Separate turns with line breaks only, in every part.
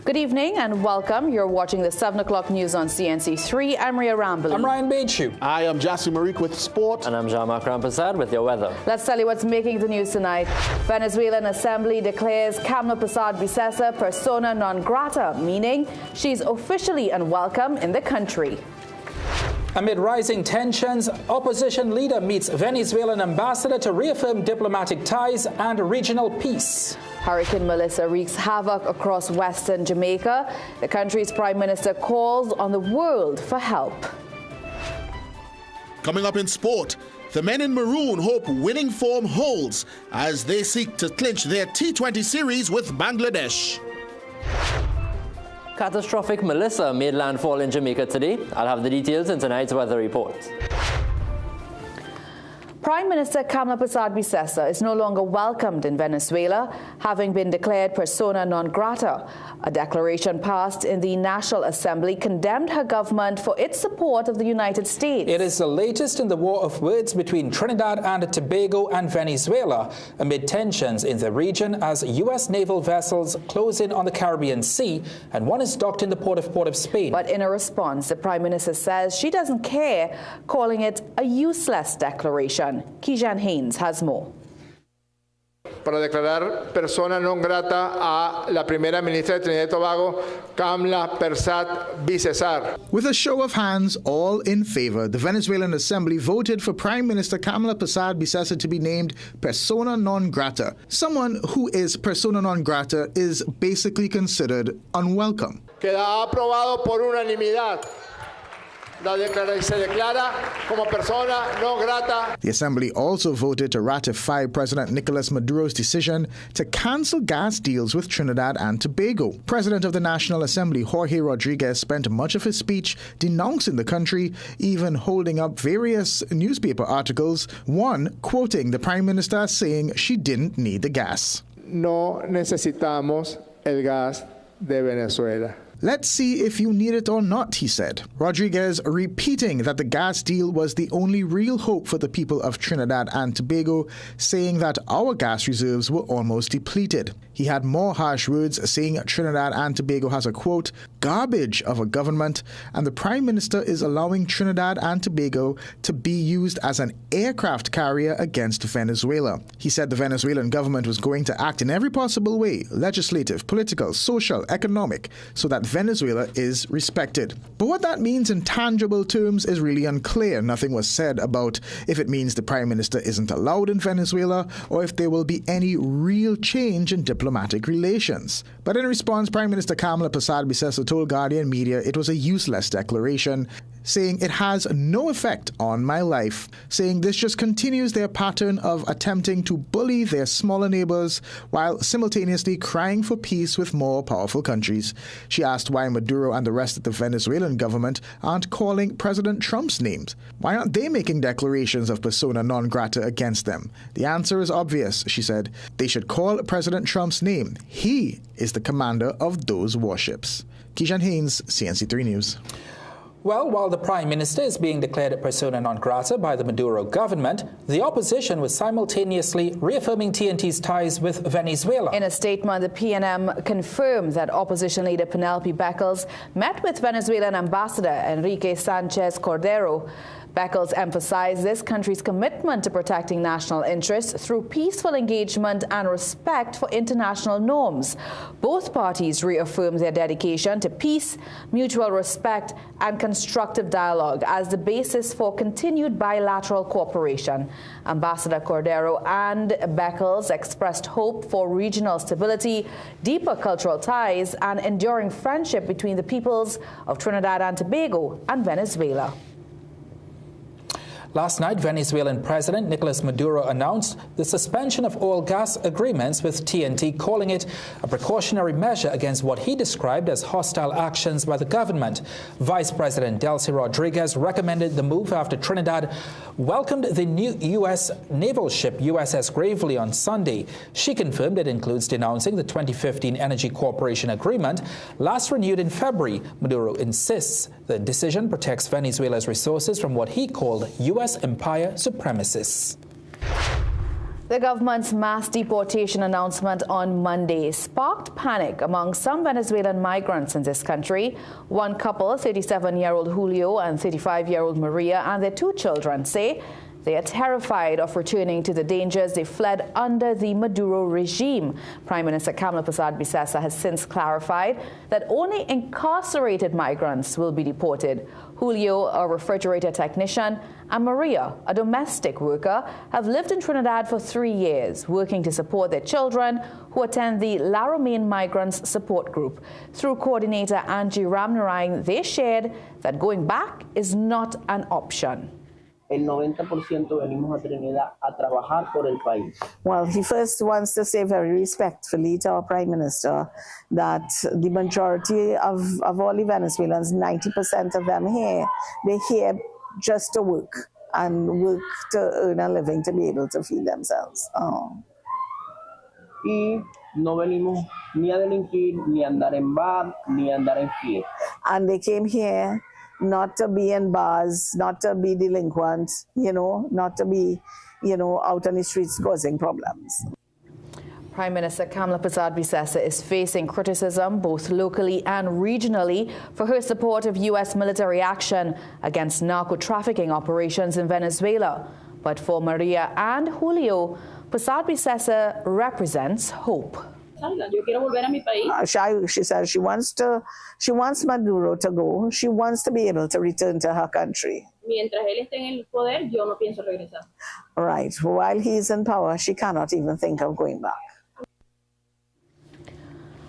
Good evening and welcome. You're watching the 7 o'clock news on CNC3. I'm Ria Ramble.
I'm Ryan Beachu.
I am Jassi Marique with sport.
And I'm Jean-Marc Rampersad with your weather.
Let's tell you what's making the news tonight. Venezuelan Assembly declares Kamla Persad-Bissessar persona non grata, meaning she's officially unwelcome in the country.
Amid rising tensions, opposition leader meets Venezuelan ambassador to reaffirm diplomatic ties and regional peace.
Hurricane Melissa wreaks havoc across western Jamaica. The country's prime minister calls on the world for help.
Coming up in sport, the men in maroon hope winning form holds as they seek to clinch their T20 series with Bangladesh.
Catastrophic Melissa made landfall in Jamaica today. I'll have the details in tonight's weather report.
Prime Minister Kamla Persad-Bissessar is no longer welcomed in Venezuela, having been declared persona non grata. A declaration passed in the National Assembly condemned her government for its support of the United States.
It is the latest in the war of words between Trinidad and Tobago and Venezuela, amid tensions in the region as U.S. naval vessels close in on the Caribbean Sea, and one is docked in the Port of Spain.
But in a response, the Prime Minister says she doesn't care, calling it a useless declaration. Kijan Haynes has more.
Para declarar persona non grata a la primera ministra de Trinidad y Tobago, Kamla Persad-Bissessar.
With a show of hands, all in favor, the Venezuelan Assembly voted for Prime Minister Kamla Persad-Bissessar to be named persona non grata. Someone who is persona non grata is basically considered unwelcome.
Queda aprobado por unanimidad. Se declara como persona non grata.
The Assembly also voted to ratify President Nicolas Maduro's decision to cancel gas deals with Trinidad and Tobago. President of the National Assembly, Jorge Rodriguez, spent much of his speech denouncing the country, even holding up various newspaper articles, one quoting the Prime Minister saying she didn't need the gas.
No necesitamos el gas de Venezuela.
Let's see if you need it or not, he said. Rodriguez repeating that the gas deal was the only real hope for the people of Trinidad and Tobago, saying that our gas reserves were almost depleted. He had more harsh words, saying Trinidad and Tobago has a, quote, garbage of a government, and the Prime Minister is allowing Trinidad and Tobago to be used as an aircraft carrier against Venezuela. He said the Venezuelan government was going to act in every possible way, legislative, political, social, economic, so that Venezuela is respected. But what that means in tangible terms is really unclear. Nothing was said about if it means the Prime Minister isn't allowed in Venezuela or if there will be any real change in diplomatic relations. But in response, Prime Minister Kamla Persad-Bissessar told Guardian Media it was a useless declaration, saying it has no effect on my life, saying this just continues their pattern of attempting to bully their smaller neighbors while simultaneously crying for peace with more powerful countries. She asked why Maduro and the rest of the Venezuelan government aren't calling President Trump's names. Why aren't they making declarations of persona non grata against them? The answer is obvious, she said. They should call President Trump's name. He is the commander of those warships. Kijan Haynes, CNC3 News.
Well, while the Prime Minister is being declared persona non grata by the Maduro government, the opposition was simultaneously reaffirming TNT's ties with Venezuela.
In a statement, the PNM confirmed that opposition leader Penelope Beckles met with Venezuelan ambassador Enrique Sanchez Cordero. Beckles emphasized this country's commitment to protecting national interests through peaceful engagement and respect for international norms. Both parties reaffirmed their dedication to peace, mutual respect, and constructive dialogue as the basis for continued bilateral cooperation. Ambassador Cordero and Beckles expressed hope for regional stability, deeper cultural ties, and enduring friendship between the peoples of Trinidad and Tobago and Venezuela.
Last night, Venezuelan President Nicolas Maduro announced the suspension of oil gas agreements with TNT, calling it a precautionary measure against what he described as hostile actions by the government. Vice President Delcy Rodriguez recommended the move after Trinidad welcomed the new U.S. naval ship USS Gravely on Sunday. She confirmed it includes denouncing the 2015 Energy Cooperation Agreement, last renewed in February. Maduro insists the decision protects Venezuela's resources from what he called U.S. empire supremacists.
The government's mass deportation announcement on Monday sparked panic among some Venezuelan migrants in this country. One couple, 37-year-old Julio and 35-year-old Maria, and their two children say they are terrified of returning to the dangers they fled under the Maduro regime. Prime Minister Kamla Persad-Bissessar has since clarified that only incarcerated migrants will be deported. Julio, a refrigerator technician, and Maria, a domestic worker, have lived in Trinidad for 3 years, working to support their children who attend the La Romaine Migrants Support Group. Through coordinator Angie Ramnarine, they shared that going back is not an option.
El 90% venimos a Trinidad a trabajar por el país.
Well, he first wants to say very respectfully to our Prime Minister that the majority of all the Venezuelans, 90% of them here, they're here just to work and work to earn a living to be able to feed themselves.
Y no venimos ni a delinquir, ni a andar en bar, ni a andar en fiesta.
And they came here not to be in bars, not to be delinquent, not to be, out on the streets causing problems.
Prime Minister Kamla Persad-Bissessar is facing criticism both locally and regionally for her support of U.S. military action against narco-trafficking operations in Venezuela. But for Maria and Julio, Persad-Bissessar represents hope.
Yo quiero volver a mi país.
She says she wants Maduro to go. She wants to be able to return to her country.
Mientras él esté en el poder, yo no pienso regresar.
Right. While he's in power, she cannot even think of going back.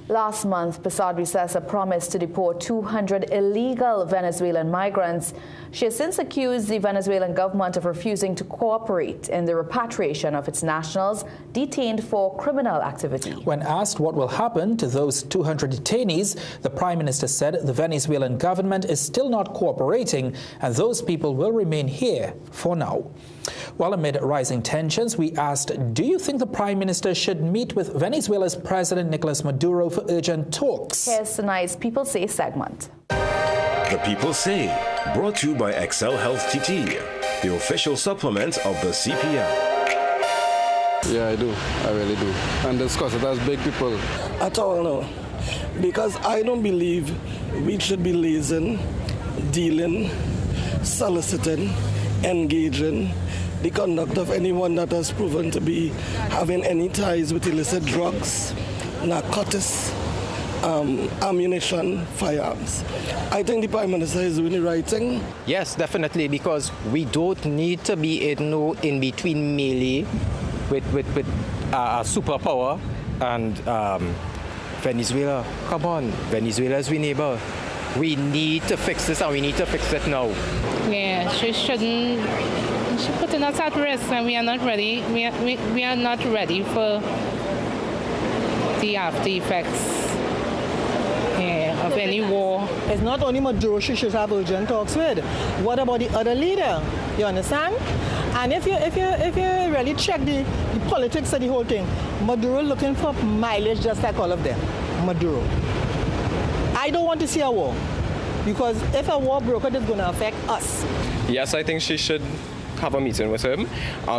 Last month, Persad-Bissessar promised to deport 200 illegal Venezuelan migrants. She has since accused the Venezuelan government of refusing to cooperate in the repatriation of its nationals detained for criminal activity.
When asked what will happen to those 200 detainees, the Prime Minister said the Venezuelan government is still not cooperating and those people will remain here for now. While amid rising tensions, we asked, do you think the Prime Minister should meet with Venezuela's President Nicolas Maduro for urgent talks?
Here's tonight's People Say segment.
The People Say, brought to you by Excel Health TT, the official supplement of the CPL.
Yeah, I do. I really do. And discuss it as big people.
At all, no. Because I don't believe we should be lazing, dealing, soliciting, engaging the conduct of anyone that has proven to be having any ties with illicit drugs, narcotics, ammunition, firearms. I think the Prime Minister is doing the right thing.
Yes, definitely, because we don't need to be in between melee with a superpower and Venezuela. Come on, Venezuela is our neighbor. We need to fix this, and we need to fix it now.
Yeah, she shouldn't. She's putting us at risk, and we are not ready. We are not ready for the after effects of any war.
It's not only Maduro she should have urgent talks with. What about the other leader? You understand? And if you really check the politics of the whole thing, Maduro looking for mileage just like all of them. Maduro. I don't want to see a war, because if a war broke out, it's going to affect us.
Yes, I think she should have a meeting with him,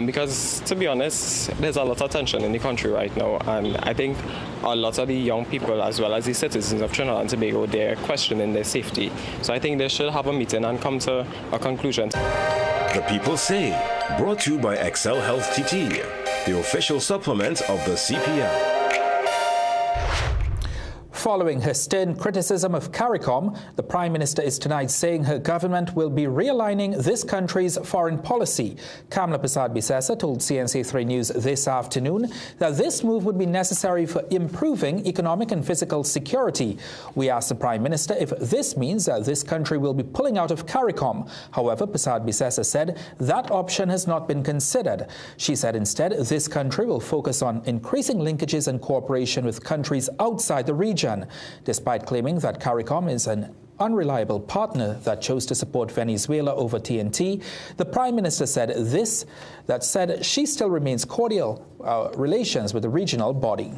because to be honest, there's a lot of tension in the country right now, and I think a lot of the young people as well as the citizens of Trinidad and Tobago, they're questioning their safety. So I think they should have a meeting and come to a conclusion.
The People Say, brought to you by Excel Health TT, the official supplement of the CPL.
Following her stern criticism of CARICOM, the Prime Minister is tonight saying her government will be realigning this country's foreign policy. Kamla Persad-Bissessar told CNC3 News this afternoon that this move would be necessary for improving economic and physical security. We asked the Prime Minister if this means that this country will be pulling out of CARICOM. However, Persad-Bissessar said that option has not been considered. She said instead this country will focus on increasing linkages and cooperation with countries outside the region, despite claiming that CARICOM is an unreliable partner that chose to support Venezuela over TNT. The Prime Minister said she still remains cordial relations with the regional body.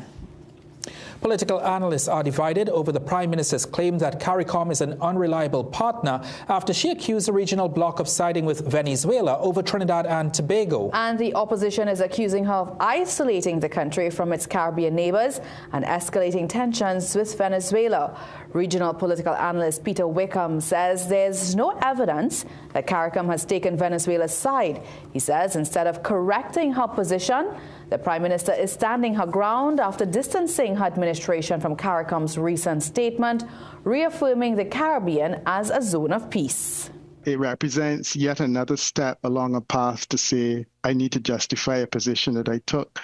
Political analysts are divided over the Prime Minister's claim that CARICOM is an unreliable partner after she accused the regional bloc of siding with Venezuela over Trinidad and Tobago.
And the opposition is accusing her of isolating the country from its Caribbean neighbors and escalating tensions with Venezuela. Regional political analyst Peter Wickham says there's no evidence that CARICOM has taken Venezuela's side. He says instead of correcting her position, the Prime Minister is standing her ground after distancing her administration from CARICOM's recent statement, reaffirming the Caribbean as a zone of peace.
It represents yet another step along a path to say, I need to justify a position that I took,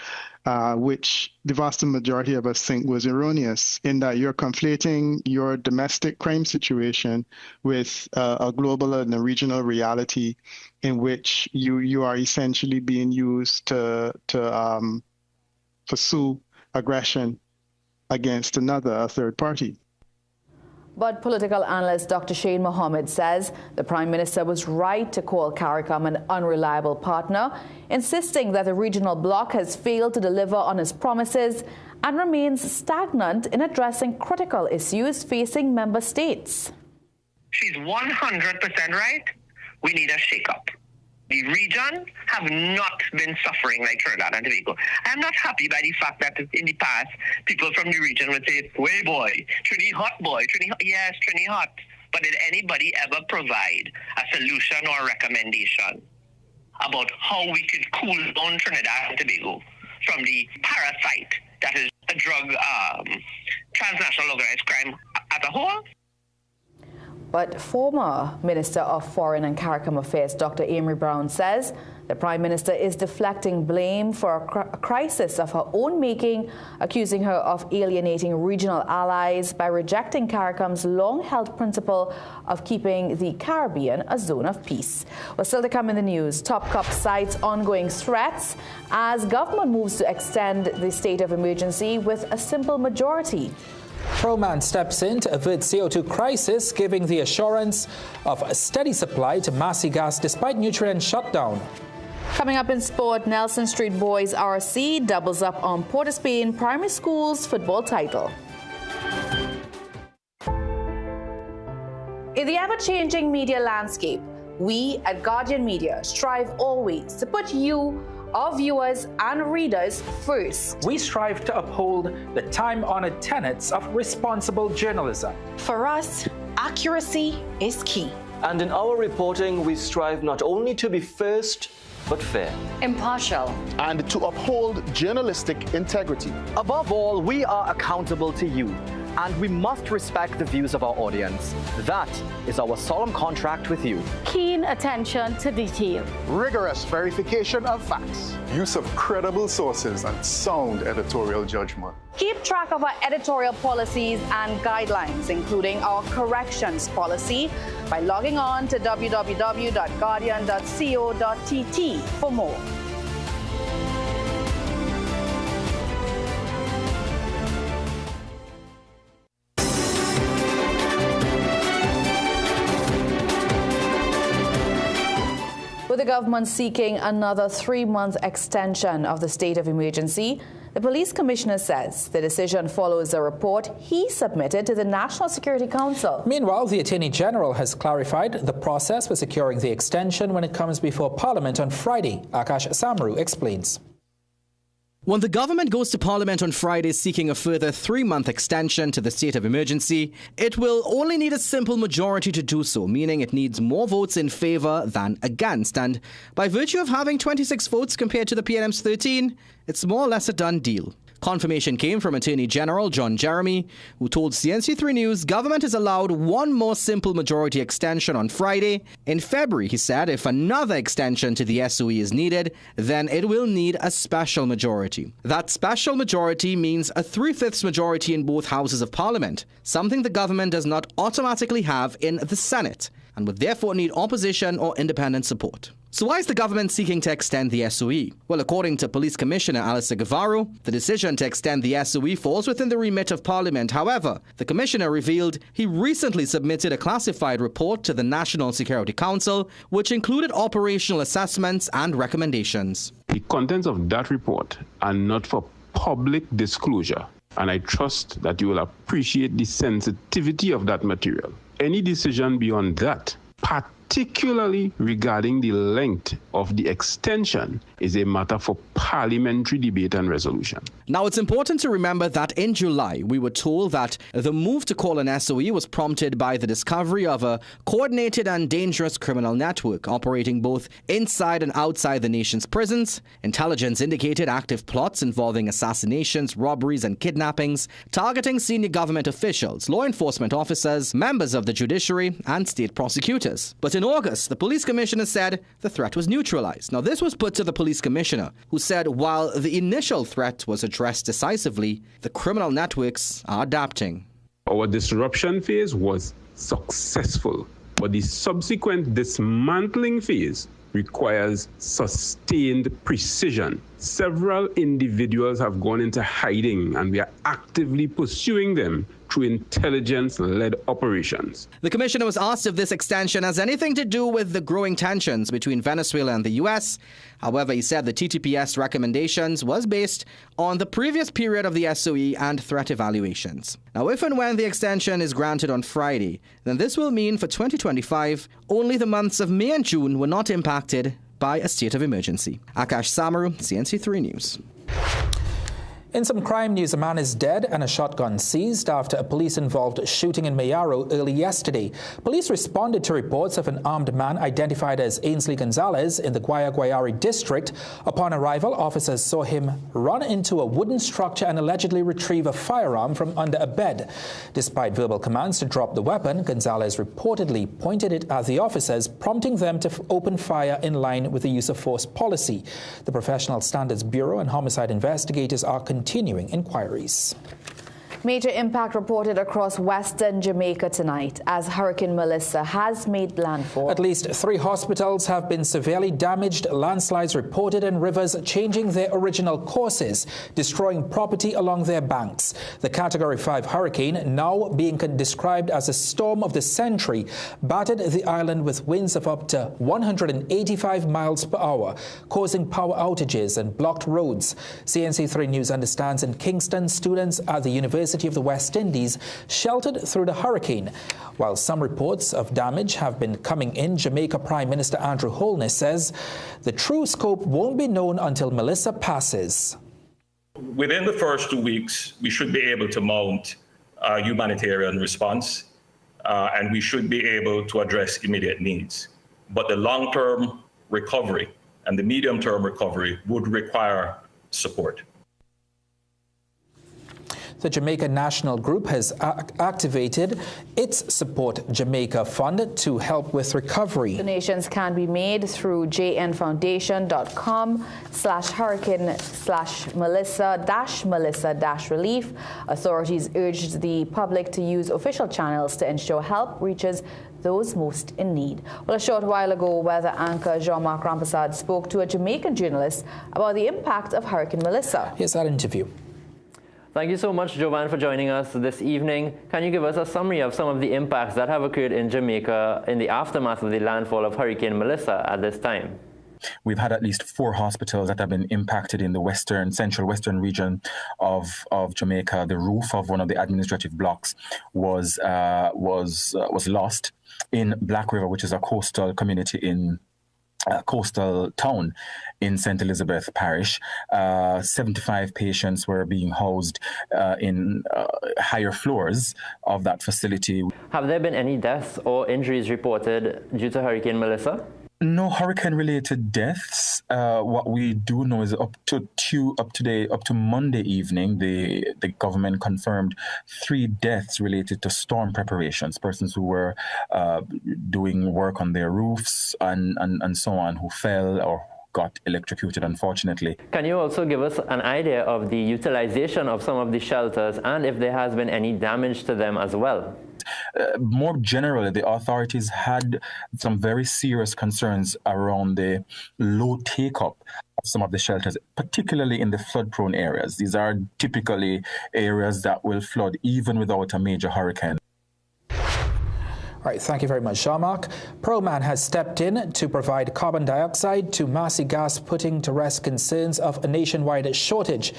which the vast majority of us think was erroneous, in that you're conflating your domestic crime situation with a global and a regional reality in which you are essentially being used to pursue aggression against a third party.
But political analyst Dr. Shane Mohammed says the Prime Minister was right to call CARICOM an unreliable partner, insisting that the regional bloc has failed to deliver on its promises and remains stagnant in addressing critical issues facing member states.
She's 100% right. We need a shake-up. The region have not been suffering like Trinidad and Tobago. I am not happy by the fact that in the past, people from the region would say, way boy, Trini hot boy, Trini hot. Yes, Trini hot. But did anybody ever provide a solution or a recommendation about how we could cool down Trinidad and Tobago from the parasite that is a drug, transnational organized crime as a whole?
But former Minister of Foreign and CARICOM Affairs, Dr. Amory Brown, says the Prime Minister is deflecting blame for a crisis of her own making, accusing her of alienating regional allies by rejecting CARICOM's long-held principle of keeping the Caribbean a zone of peace. Well, still to come in the news, Top Cup cites ongoing threats as government moves to extend the state of emergency with a simple majority.
Proman steps in to avert CO2 crisis, giving the assurance of a steady supply to Massey gas despite nutrient shutdown.
Coming up in sport, Nelson Street Boys RC doubles up on Port of Spain Primary School's football title. In the ever-changing media landscape, we at Guardian Media strive always to put you, our viewers and readers, first.
We strive to uphold the time-honored tenets of responsible journalism.
For us, accuracy is key.
And in our reporting, we strive not only to be first, but fair,
impartial,
and to uphold journalistic integrity.
Above all, we are accountable to you, and we must respect the views of our audience. That is our solemn contract with you.
Keen attention to detail,
rigorous verification of facts, use of credible sources, and sound editorial judgment.
Keep track of our editorial policies and guidelines, including our corrections policy, by logging on to www.guardian.co.tt for more. With the government seeking another 3-month extension of the state of emergency, the police commissioner says the decision follows a report he submitted to the National Security Council.
Meanwhile, the Attorney General has clarified the process for securing the extension when it comes before Parliament on Friday. Akash Samru explains.
When the government goes to Parliament on Friday seeking a further 3-month extension to the state of emergency, it will only need a simple majority to do so, meaning it needs more votes in favour than against. And by virtue of having 26 votes compared to the PNM's 13, it's more or less a done deal. Confirmation came from Attorney General John Jeremy, who told CNC3 News government is allowed one more simple majority extension on Friday. In February, he said if another extension to the SOE is needed, then it will need a special majority. That special majority means a 3/5 majority in both houses of Parliament, something the government does not automatically have in the Senate, and would therefore need opposition or independent support. So why is the government seeking to extend the SOE? Well, according to Police Commissioner Alistair Guevara, the decision to extend the SOE falls within the remit of Parliament. However, the Commissioner revealed he recently submitted a classified report to the National Security Council, which included operational assessments and recommendations.
The contents of that report are not for public disclosure
and I trust that you will appreciate the sensitivity of that material. Any decision beyond that, particularly regarding the length of the extension, is a matter for parliamentary debate and resolution.
Now, it's important to remember that in July, we were told that the move to call an SOE was prompted by the discovery of a coordinated and dangerous criminal network operating both inside and outside the nation's prisons. Intelligence indicated active plots involving assassinations, robberies, and kidnappings, targeting senior government officials, law enforcement officers, members of the judiciary, and state prosecutors. But in August, the police commissioner said the threat was neutralized. Now, this was put to the police commissioner, who said while the initial threat was addressed decisively, the criminal networks are adapting.
Our disruption phase was successful, but the subsequent dismantling phase requires sustained precision. Several individuals have gone into hiding, and we are actively pursuing them through intelligence-led operations.
The commissioner was asked if this extension has anything to do with the growing tensions between Venezuela and the U.S. However, he said the TTPS recommendations was based on the previous period of the SOE and threat evaluations. Now, if and when the extension is granted on Friday, then this will mean for 2025, only the months of May and June were not impacted by a state of emergency. Akash Samaru, CNC3 News.
In some crime news, a man is dead and a shotgun seized after a police-involved shooting in Mayaro early yesterday. Police responded to reports of an armed man identified as Ainsley Gonzalez in the Guayari district. Upon arrival, officers saw him run into a wooden structure and allegedly retrieve a firearm from under a bed. Despite verbal commands to drop the weapon, Gonzalez reportedly pointed it at the officers, prompting them to open fire in line with the use of force policy. The Professional Standards Bureau and homicide investigators are continuing inquiries.
Major impact reported across western Jamaica tonight as Hurricane Melissa has made landfall.
At least 3 hospitals have been severely damaged, landslides reported, and rivers changing their original courses, destroying property along their banks. The Category 5 hurricane, now being described as a storm of the century, battered the island with winds of up to 185 miles per hour, causing power outages and blocked roads. CNC3 News understands in Kingston, students at the University of the West Indies sheltered through the hurricane. While some reports of damage have been coming in, Jamaica Prime Minister Andrew Holness says the true scope won't be known until Melissa passes.
Within the first 2 weeks, we should be able to mount a humanitarian response, and we should be able to address immediate needs. But the long-term recovery and the medium-term recovery would require support.
The Jamaica National Group has activated its Support Jamaica Fund to help with recovery.
Donations can be made through jnfoundation.com/hurricane/Melissa-relief. Authorities urged the public to use official channels to ensure help reaches those most in need. Well, a short while ago, weather anchor Jean-Marc Rampasad spoke to a Jamaican journalist about the impact of Hurricane Melissa.
Here's that interview.
Thank you so much, Joanne, for joining us this evening. Can you give us a summary of some of the impacts that have occurred in Jamaica in the aftermath of the landfall of Hurricane Melissa at this time?
We've had at least 4 hospitals that have been impacted in the central western region of Jamaica. The roof of one of the administrative blocks was lost in Black River, which is a coastal community in coastal town in St. Elizabeth Parish. 75 patients were being housed in higher floors of that facility.
Have there been any deaths or injuries reported due to Hurricane Melissa?
No hurricane-related deaths. What we do know is up to Monday evening, the government confirmed 3 deaths related to storm preparations. Persons who were doing work on their roofs and so on, who fell or got electrocuted, unfortunately.
Can you also give us an idea of the utilization of some of the shelters and if there has been any damage to them as well?
More generally, the authorities had some very serious concerns around the low take-up of some of the shelters, particularly in the flood-prone areas. These are typically areas that will flood even without a major hurricane.
All right, thank you very much, Jean-Marc. ProMan has stepped in to provide carbon dioxide to Massy Gas, putting to rest concerns of a nationwide shortage.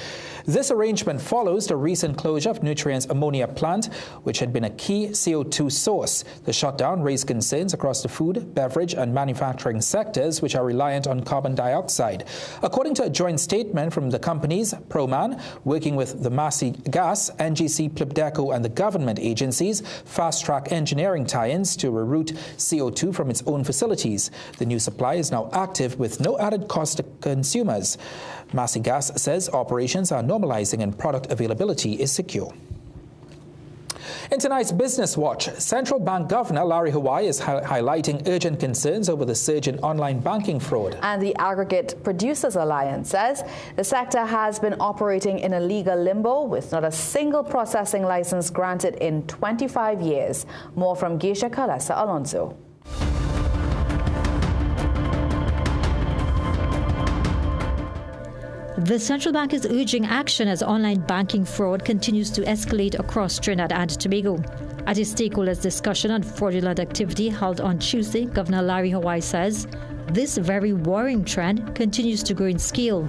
This arrangement follows the recent closure of Nutrient's ammonia plant, which had been a key CO2 source. The shutdown raised concerns across the food, beverage and manufacturing sectors, which are reliant on carbon dioxide. According to a joint statement from the companies, ProMan, working with the Massy Gas, NGC, Plipdeco and the government agencies, fast-track engineering tie-ins to reroute CO2 from its own facilities. The new supply is now active with no added cost to consumers. Massy Gas says operations are normalizing and product availability is secure. In tonight's Business Watch, Central Bank Governor Larry Hawaii is highlighting urgent concerns over the surge in online banking fraud.
And the Aggregate Producers Alliance says the sector has been operating in a legal limbo with not a single processing license granted in 25 years. More from Geisha Kalesa Alonso.
The central bank is urging action as online banking fraud continues to escalate across Trinidad and Tobago. At a stakeholders discussion on fraudulent activity held on Tuesday, Governor Larry Hawaii says this very worrying trend continues to grow in scale.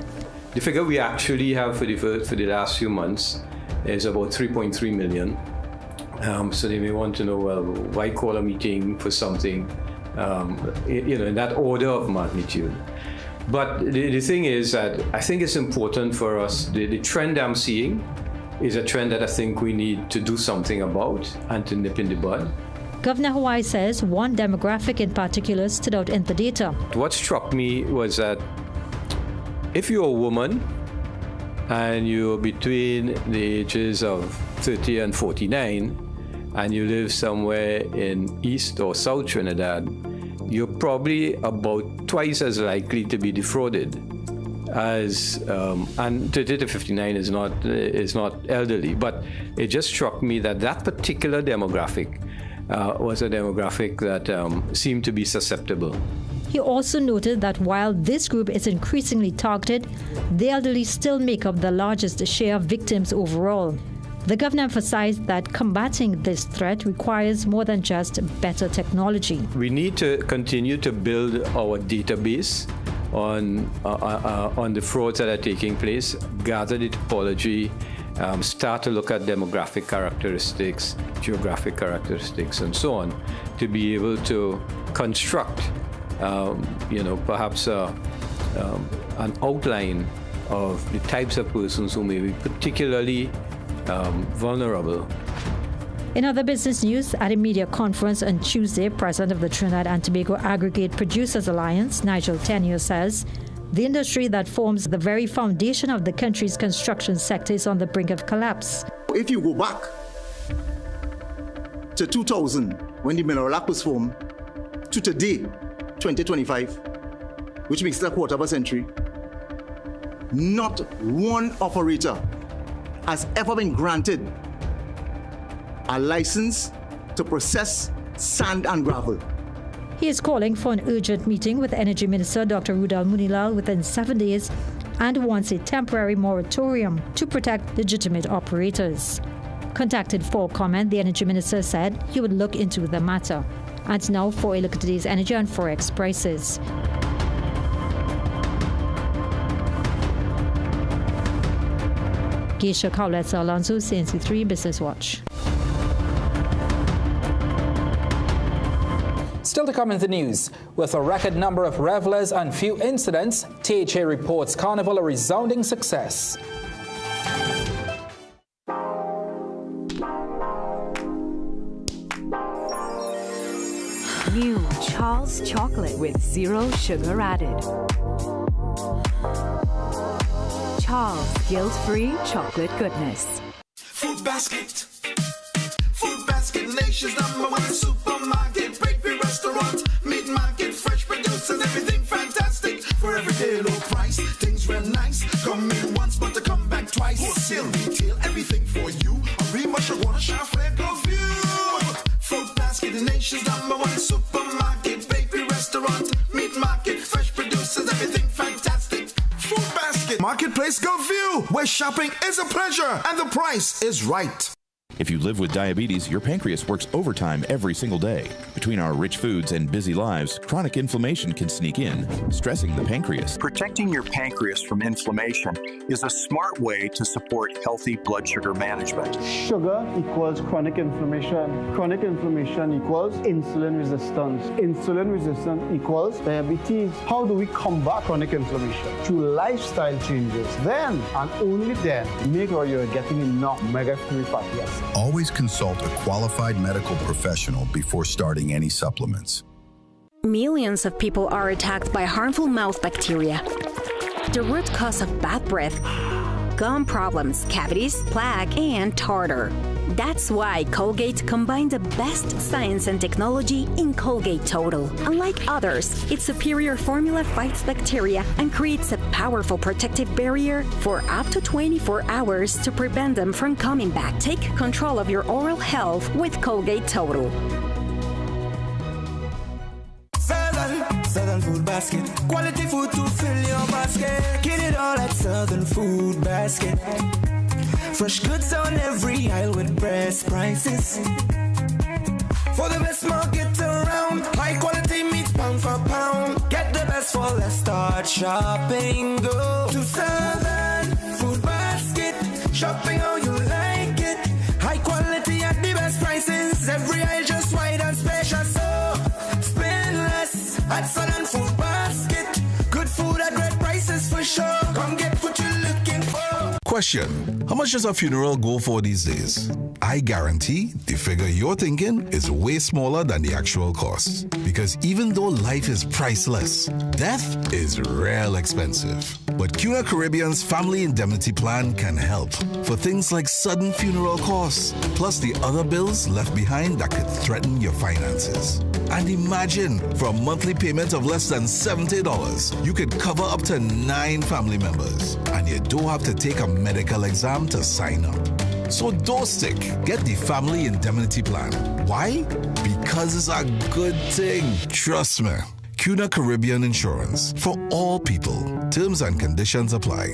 The figure we actually have for the last few months is about 3.3 million. So they may want to know, well, why call a meeting for something, in that order of magnitude. But the thing is that I think it's important for us, the trend I'm seeing is a trend that I think we need to do something about and to nip in the bud.
Governor Hawaii says one demographic in particular stood out in the data.
What struck me was that if you're a woman and you're between the ages of 30 and 49 and you live somewhere in East or South Trinidad, you're probably about twice as likely to be defrauded as, and 30 to 59 is not elderly, but it just struck me that that particular demographic was a demographic that seemed to be susceptible.
He also noted that while this group is increasingly targeted, the elderly still make up the largest share of victims overall. The governor emphasized that combating this threat requires more than just better technology.
We need to continue to build our database on the frauds that are taking place, gather the topology, start to look at demographic characteristics, geographic characteristics, and so on, to be able to construct, perhaps an outline of the types of persons who may be particularly vulnerable.
In other business news, at a media conference on Tuesday, President of the Trinidad and Tobago Aggregate Producers Alliance, Nigel Tenure, says the industry that forms the very foundation of the country's construction sector is on the brink of collapse.
If you go back to 2000, when the Mineral Act was formed, to today, 2025, which makes it a quarter of a century, not one operator has ever been granted a license to process sand and gravel.
He is calling for an urgent meeting with Energy Minister Dr. Rudal Munilal within 7 days and wants a temporary moratorium to protect legitimate operators. Contacted for comment, the Energy Minister said he would look into the matter. And now for a look at today's energy and forex prices. Geisha Kalesa Alonso, CNC3 Business Watch.
Still to come in the news, with a record number of revelers and few incidents, THA reports Carnival a resounding success.
New Charles chocolate with 0 sugar added. Charles guilt-free chocolate goodness.
Food Basket. Food Basket, nation's #1 supermarket, bakery, restaurant, meat market, fresh producers, everything fantastic. For everyday low price, things real nice. Come in once, but to come back twice. Wholesale retail, everything for you. A Rima, Shagwana, Shafre, go view. Food Basket, the nation's #1 supermarket, bakery, restaurant, meat market, fresh producers, everything fantastic. Food Basket, Marketplace, go view, where shopping is a pleasure and the price is right.
If you live with diabetes, your pancreas works overtime every single day. Between our rich foods and busy lives, chronic inflammation can sneak in, stressing the pancreas.
Protecting your pancreas from inflammation is a smart way to support healthy blood sugar management.
Sugar equals chronic inflammation. Chronic inflammation equals insulin resistance. Insulin resistance equals diabetes. How do we combat chronic inflammation? Through lifestyle changes. Then, and only then, make sure you're getting enough omega-3 fatty acids.
Always consult a qualified medical professional before starting any supplements.
Millions of people are attacked by harmful mouth bacteria. The root cause of bad breath, gum problems, cavities, plaque, and tartar. That's why Colgate combined the best science and technology in Colgate Total. Unlike others, its superior formula fights bacteria and creates a powerful protective barrier for up to 24 hours to prevent them from coming back. Take control of your oral health with Colgate Total.
Southern Food Basket. Quality food to fill your basket. Get it all at Southern Food Basket. Fresh goods on every aisle with best prices. For the best market around, high quality meats pound for pound. Get the best for less, start shopping. Go to Southern Food Basket. Shopping how you like it. High quality at the best prices. Every aisle just wide and special. So spend less at Southern Food Basket. Good food at great prices for sure. Come get what you're looking for.
Question: how much does a funeral go for these days? I guarantee the figure you're thinking is way smaller than the actual cost. Because even though life is priceless, death is real expensive. But CUNA Caribbean's Family Indemnity Plan can help for things like sudden funeral costs, plus the other bills left behind that could threaten your finances. And imagine, for a monthly payment of less than $70, you could cover up to 9 family members. And you don't have to take a medical exam to sign up. So don't stick. Get the Family Indemnity Plan. Why? Because it's a good thing. Trust me. CUNA Caribbean Insurance. For all people. Terms and conditions apply.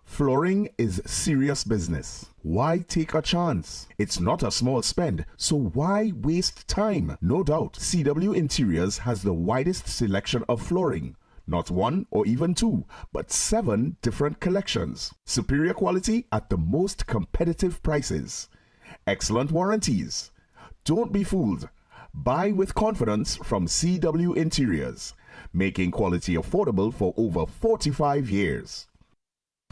Flooring is serious business. Why take a chance? It's not a small spend, so why waste time? No doubt, CW Interiors has the widest selection of flooring. Not 1 or even 2, but 7 different collections. Superior quality at the most competitive prices. Excellent warranties. Don't be fooled. Buy with confidence from CW Interiors, making quality affordable for over 45 years.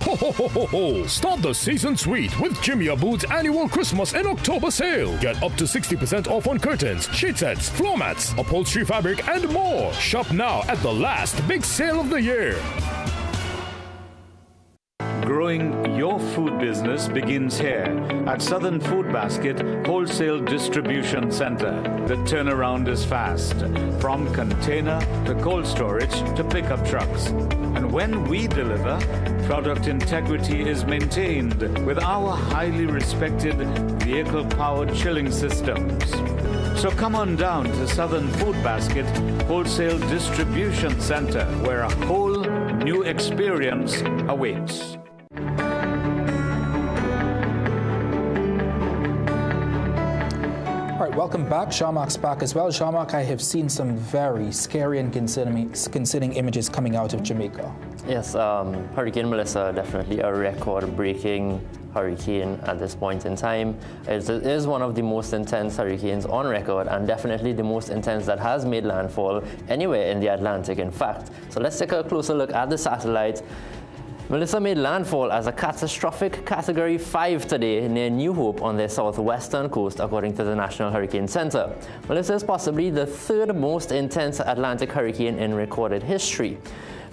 Ho, ho, ho, ho, ho! Start the season sweet with Jimmy Abood's annual Christmas and October sale. Get up to 60% off on curtains, sheet sets, floor mats, upholstery fabric, and more. Shop now at the last big sale of the year.
Growing your food business begins here at Southern Food Basket Wholesale Distribution Center. The turnaround is fast, from container to cold storage to pickup trucks. And when we deliver, product integrity is maintained with our highly respected vehicle-powered chilling systems. So come on down to Southern Food Basket Wholesale Distribution Center, where a whole new experience awaits.
All right, welcome back. Jean-Marc's back as well. Jean-Marc, I have seen some very scary and concerning images coming out of Jamaica.
Yes, Hurricane Melissa, definitely a record-breaking hurricane at this point in time. It is one of the most intense hurricanes on record, and definitely the most intense that has made landfall anywhere in the Atlantic, in fact. So let's take a closer look at the satellite. Melissa made landfall as a catastrophic Category 5 today near New Hope on the southwestern coast, according to the National Hurricane Center. Melissa is possibly the 3rd most intense Atlantic hurricane in recorded history.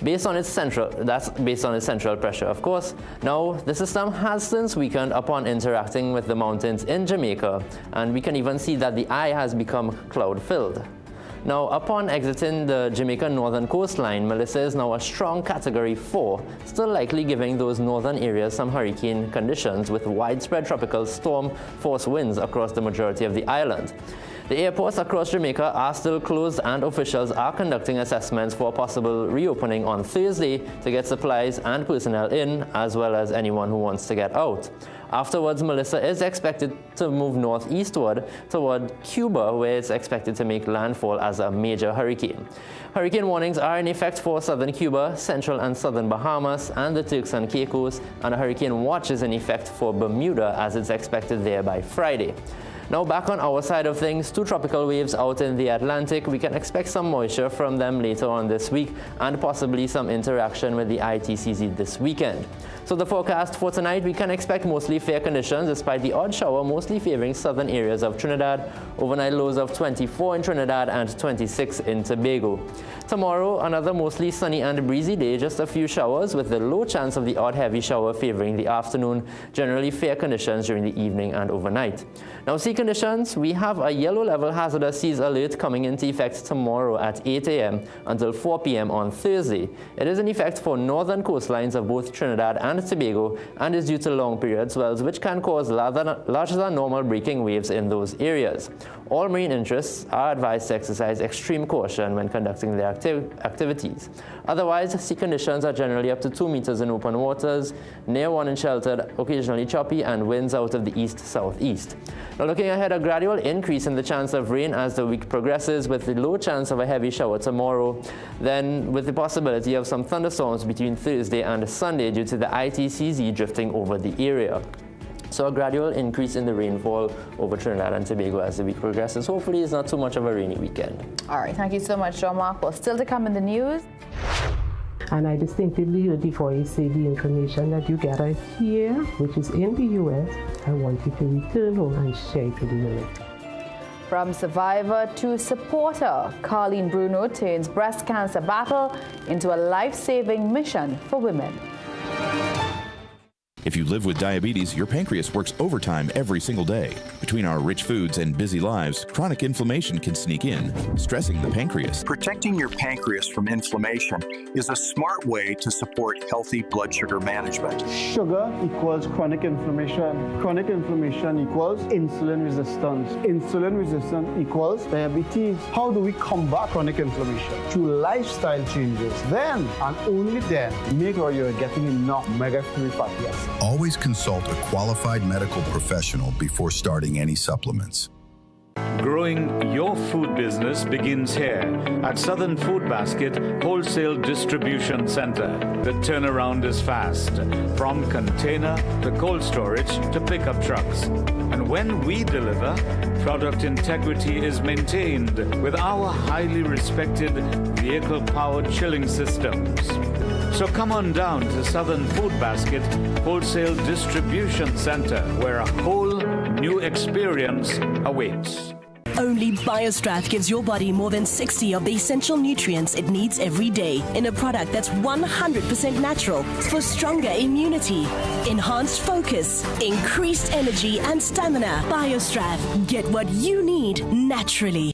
Based on its central pressure, of course. Now, the system has since weakened upon interacting with the mountains in Jamaica, and we can even see that the eye has become cloud-filled. Now, upon exiting the Jamaican northern coastline, Melissa is now a strong Category 4, still likely giving those northern areas some hurricane conditions with widespread tropical storm force winds across the majority of the island. The airports across Jamaica are still closed, and officials are conducting assessments for a possible reopening on Thursday to get supplies and personnel in, as well as anyone who wants to get out. Afterwards, Melissa is expected to move northeastward toward Cuba, where it's expected to make landfall as a major hurricane. Hurricane warnings are in effect for southern Cuba, central and southern Bahamas, and the Turks and Caicos, and a hurricane watch is in effect for Bermuda as it's expected there by Friday. Now back on our side of things, 2 tropical waves out in the Atlantic. We can expect some moisture from them later on this week and possibly some interaction with the ITCZ this weekend. So the forecast for tonight, we can expect mostly fair conditions despite the odd shower mostly favoring southern areas of Trinidad. Overnight lows of 24 in Trinidad and 26 in Tobago. Tomorrow, another mostly sunny and breezy day, just a few showers with the low chance of the odd heavy shower favoring the afternoon. Generally fair conditions during the evening and overnight. Now sea conditions, we have a yellow level hazardous seas alert coming into effect tomorrow at 8 a.m. until 4 p.m. on Thursday. It is in effect for northern coastlines of both Trinidad and Tobago and is due to long period swells which can cause larger than normal breaking waves in those areas. All marine interests are advised to exercise extreme caution when conducting their activities. Otherwise, sea conditions are generally up to 2 meters in open waters, near 1 in sheltered, occasionally choppy, and winds out of the east-southeast. Now looking ahead, a gradual increase in the chance of rain as the week progresses with the low chance of a heavy shower tomorrow, then with the possibility of some thunderstorms between Thursday and Sunday due to the ITCZ drifting over the area. So a gradual increase in the rainfall over Trinidad and Tobago as the week progresses. Hopefully it's not too much of a rainy weekend.
All right, thank you so much, Jean-Marc. Well, still to come in the news.
And I distinctively heard before you say the information that you gather here, which is in the U.S., I want you to return home and share it with the unit.
From survivor to supporter, Carleen Bruno turns breast cancer battle into a life-saving mission for women.
If you live with diabetes, your pancreas works overtime every single day. Between our rich foods and busy lives, chronic inflammation can sneak in, stressing the pancreas.
Protecting your pancreas from inflammation is a smart way to support healthy blood sugar management.
Sugar equals chronic inflammation. Chronic inflammation equals insulin resistance. Insulin resistance equals diabetes. How do we combat chronic inflammation? Through lifestyle changes. Then, and only then, make sure you're getting enough omega-3 fatty acids.
Always consult a qualified medical professional before starting any supplements.
Growing your food business begins here at Southern Food Basket Wholesale Distribution Center. The turnaround is fast, from container to cold storage to pickup trucks. And when we deliver, product integrity is maintained with our highly respected vehicle-powered chilling systems. So come on down to Southern Food Basket Wholesale Distribution Center, where a whole new experience awaits.
Only BioStrath gives your body more than 60 of the essential nutrients it needs every day in a product that's 100% natural for stronger immunity, enhanced focus, increased energy and stamina. BioStrath. Get what you need naturally.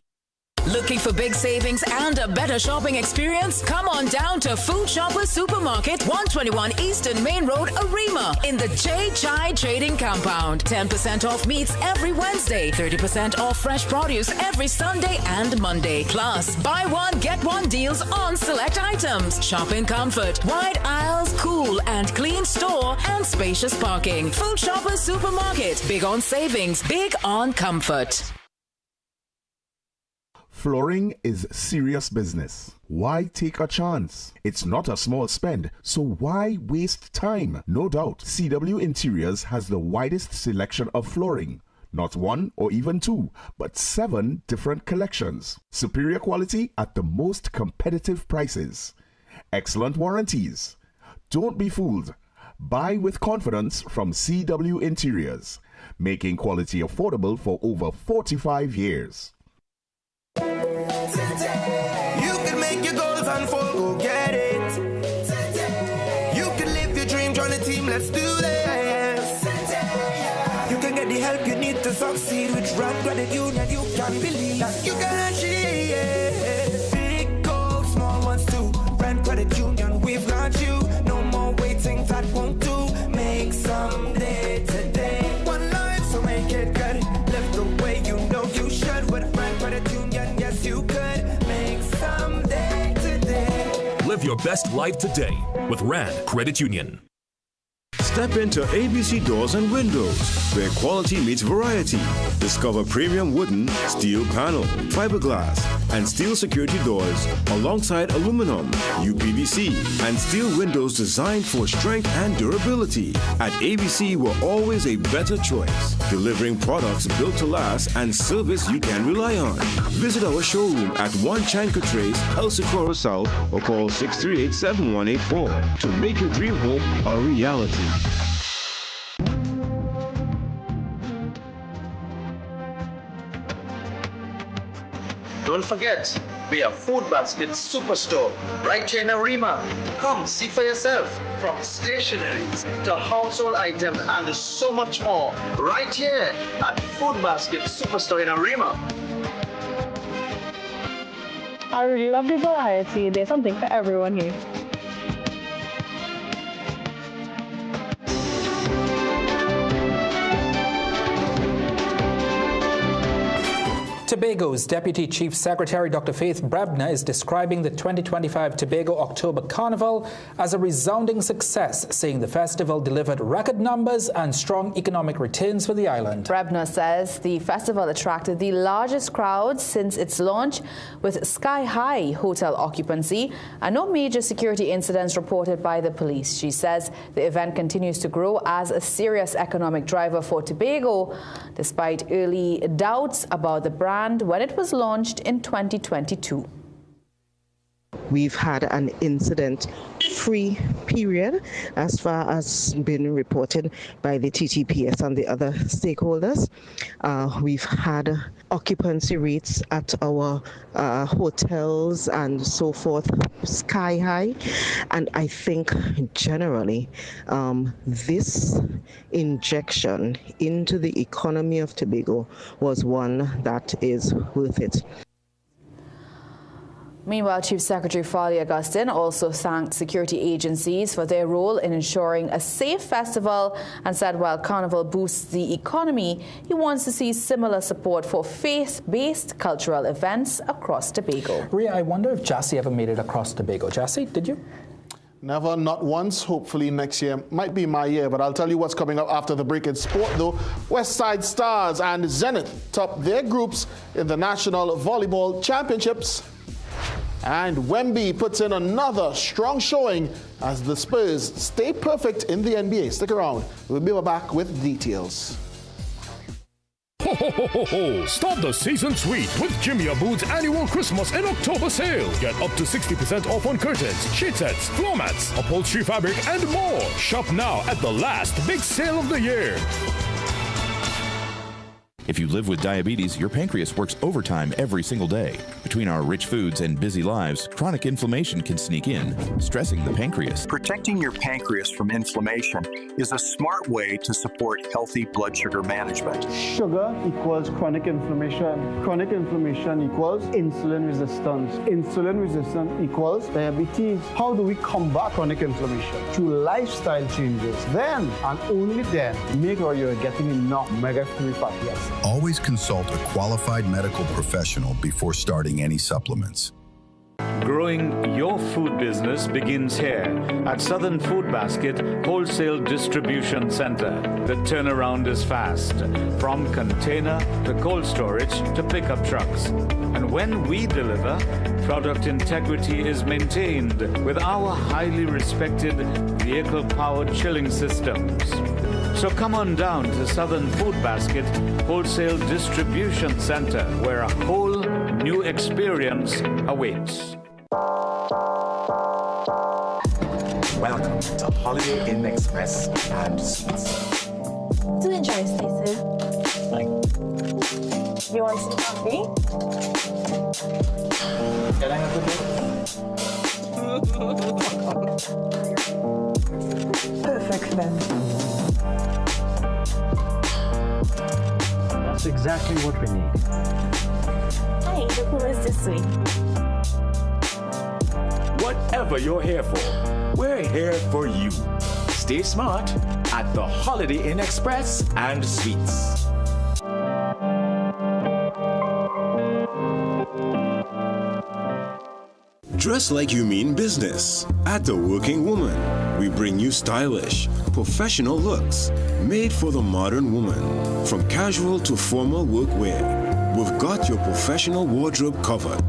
Looking for big savings and a better shopping experience? Come on down to Food Shoppers Supermarket, 121 Eastern Main Road, Arima, in the J Chai Trading Compound. 10% off meats every Wednesday, 30% off fresh produce every Sunday and Monday. Plus, buy one, get one deals on select items. Shop in comfort, wide aisles, cool and clean store, and spacious parking. Food Shoppers Supermarket, big on savings, big on comfort.
Flooring is serious business. Why take a chance? It's not a small spend, so why waste time? No doubt, CW Interiors has the widest selection of flooring. Not 1 or even 2, but 7 different collections. Superior quality at the most competitive prices. Excellent warranties. Don't be fooled. Buy with confidence from CW Interiors, making quality affordable for over 45 years.
You can make your goals unfold, go get it. You can live your dream, join the team, let's do this. You can get the help you need to succeed with Rand Credit Union. You can believe that you can achieve it. Big goals, small ones too. Rand Credit Union, we've got you. No more waiting, that won't do. Make someday today. One life, so make it good. Live the way you know you should with Rand Credit Union. Yes, you could.
Live your best life today with Rand Credit Union.
Step into ABC Doors and Windows, where quality meets variety. Discover premium wooden, steel panel, fiberglass, and steel security doors alongside aluminum, UPVC, and steel windows designed for strength and durability. At ABC, we're always a better choice, delivering products built to last and service you can rely on. Visit our showroom at 1 Chanka Trace, El Socorro South, or call 638-7184 to make your dream home a reality.
Don't forget, we are Food Basket Superstore right here in Arima. Come see for yourself, from stationery to household items and so much more, right here at Food Basket Superstore in Arima.
I really love the variety. There's something for everyone here.
Tobago's Deputy Chief Secretary Dr. Faith Brebner is describing the 2025 Tobago October Carnival as a resounding success, saying the festival delivered record numbers and strong economic returns for the island.
Brebner says the festival attracted the largest crowd since its launch, with sky-high hotel occupancy and no major security incidents reported by the police. She says the event continues to grow as a serious economic driver for Tobago, despite early doubts about the brand when it was launched in 2022.
We've had an incident-free period as far as been reported by the TTPS and the other stakeholders. We've had occupancy rates at our hotels and so forth sky high, and I think generally this injection into the economy of Tobago was one that is worth it.
Meanwhile, Chief Secretary Farley Augustine also thanked security agencies for their role in ensuring a safe festival and said while Carnival boosts the economy, he wants to see similar support for faith-based cultural events across Tobago.
Ria, I wonder if Jassy ever made it across Tobago. Jassy, did you?
Never, not once. Hopefully next year might be my year, but I'll tell you what's coming up after the break in sport, though. West Side Stars and Zenith top their groups in the National Volleyball Championships. And Wemby puts in another strong showing as the Spurs stay perfect in the NBA. Stick around. We'll be back with details.
Ho, ho, ho, ho, ho. Start the season sweet with Jimmy Abood's annual Christmas and October sale. Get up to 60% off on curtains, sheet sets, floor mats, upholstery fabric, and more. Shop now at the last big sale of the year.
If you live with diabetes, your pancreas works overtime every single day. Between our rich foods and busy lives, chronic inflammation can sneak in, stressing the pancreas.
Protecting your pancreas from inflammation is a smart way to support healthy blood sugar management.
Sugar equals chronic inflammation. Chronic inflammation equals insulin resistance. Insulin resistance equals diabetes. How do we combat chronic inflammation? Through lifestyle changes. Then, and only then, make sure you're getting enough omega-3 fatty acids.
Always consult a qualified medical professional before starting any supplements.
Growing your food business begins here at Southern Food Basket Wholesale Distribution Center. The turnaround is fast, from container to cold storage to pickup trucks. And when we deliver, product integrity is maintained with our highly respected vehicle-powered chilling systems. So come on down to Southern Food Basket Wholesale Distribution Center, where a whole new experience awaits.
Welcome to Holiday Inn Express and Suites.
Do enjoy, Stacey. You want some coffee?
Can I have a
Perfect then.
That's exactly what we need.
Hey, the pool is this way.
Whatever you're here for, we're here for you. Stay smart at the Holiday Inn Express and Suites.
Dress like you mean business. At The Working Woman, we bring you stylish, professional looks made for the modern woman. From casual to formal workwear, we've got your professional wardrobe covered.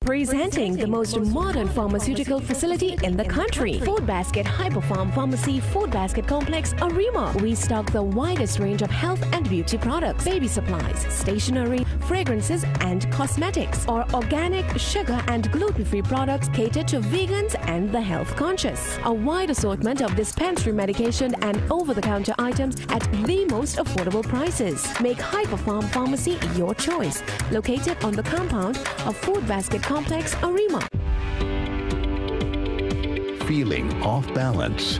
Presenting the most modern pharmaceutical facility in the country, Food Basket Hyperfarm Pharmacy Food Basket Complex, Arima. We stock the widest range of health and beauty products, baby supplies, stationery, fragrances, and cosmetics. Our organic, sugar, and gluten-free products cater to vegans and the health conscious. A wide assortment of dispensary medication and over-the-counter items at the most affordable prices. Make Hyperfarm Pharmacy your choice. Located on the compound of Food Basket Complex, Arima.
Feeling off balance?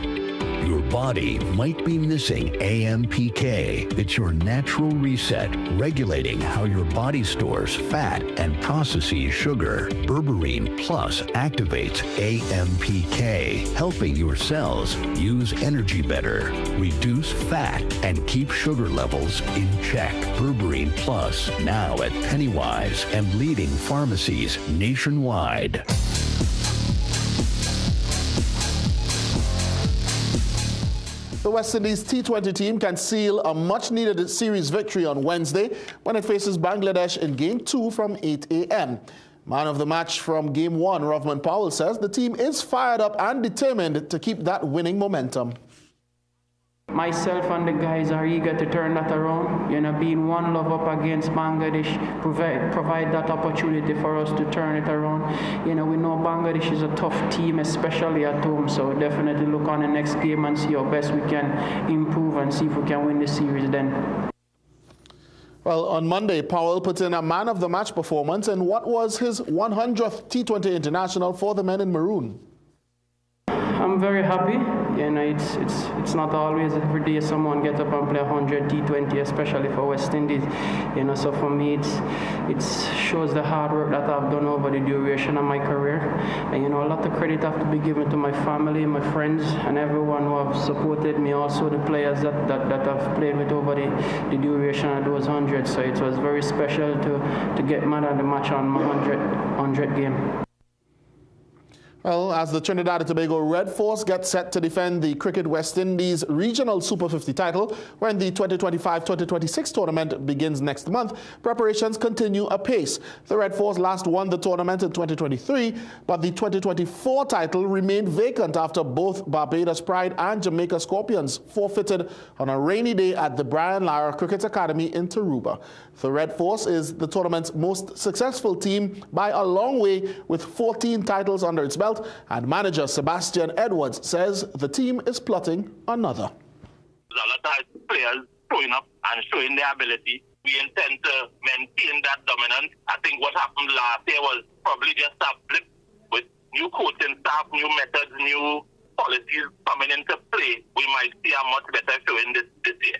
Your body might be missing AMPK. It's your natural reset, regulating how your body stores fat and processes sugar. Berberine Plus activates AMPK, helping your cells use energy better, reduce fat, and keep sugar levels in check. Berberine Plus, now at Pennywise and leading pharmacies nationwide.
The West Indies T20 team can seal a much-needed series victory on Wednesday when it faces Bangladesh in Game 2 from 8 a.m. Man of the match from Game 1, Rovman Powell, says the team is fired up and determined to keep that winning momentum.
Myself and the guys are eager to turn that around. Being 1-0 up against Bangladesh provide that opportunity for us to turn it around. We know Bangladesh is a tough team, especially at home. So definitely look on the next game and see how best we can improve and see if we can win the series then.
Well, on Monday, Powell put in a man of the match performance in what was his 100th T20 international for the men in maroon.
I'm very happy. It's not always every day someone gets up and play 100 T20, especially for West Indies. So for me, it shows the hard work that I've done over the duration of my career. And a lot of credit have to be given to my family, my friends, and everyone who have supported me. Also the players that I've played with over the duration of those 100. So it was very special to get man of the match on my 100 game.
Well, as the Trinidad and Tobago Red Force gets set to defend the Cricket West Indies Regional Super 50 title when the 2025-2026 tournament begins next month, preparations continue apace. The Red Force last won the tournament in 2023, but the 2024 title remained vacant after both Barbados Pride and Jamaica Scorpions forfeited on a rainy day at the Brian Lara Cricket Academy in Tarouba. The Red Force is the tournament's most successful team by a long way, with 14 titles under its belt, and manager Sebastian Edwards says the team is plotting another.
There's a lot of players showing up and showing their ability. We intend to maintain that dominance. I think what happened last year was probably just a blip with new coaching staff, new methods, new policies coming into play. We might see a much better showing this year.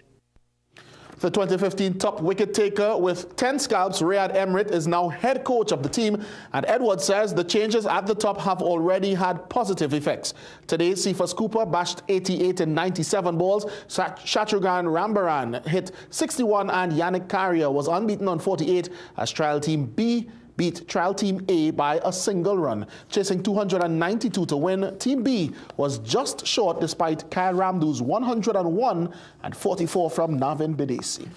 The 2015 top wicket taker with 10 scalps, Riyad Emrit, is now head coach of the team, and Edwards says the changes at the top have already had positive effects. Today, Cephas Cooper bashed 88 in 97 balls, Shatrughan Rambaran hit 61, and Yannick Carrier was unbeaten on 48 as Trial Team B beat Trial Team A by a single run. Chasing 292 to win, Team B was just short despite Kyle Ramdu's 101 and 44 from Navin Bidesi.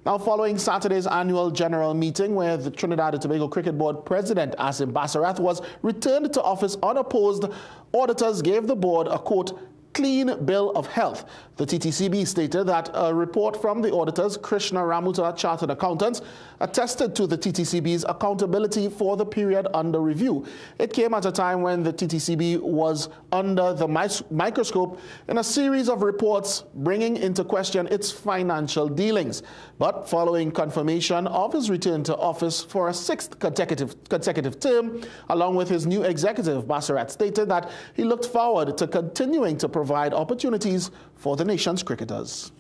Now, following Saturday's annual general meeting where the Trinidad and Tobago Cricket Board President Asim Basarath was returned to office unopposed, auditors gave the board a, quote, clean bill of health. The TTCB stated that a report from the auditors, Krishna Ramuta Chartered Accountants, attested to the TTCB's accountability for the period under review. It came at a time when the TTCB was under the microscope in a series of reports bringing into question its financial dealings. But following confirmation of his return to office for a sixth consecutive term, along with his new executive, Basarath stated that he looked forward to continuing to provide opportunities for the nation's cricketers.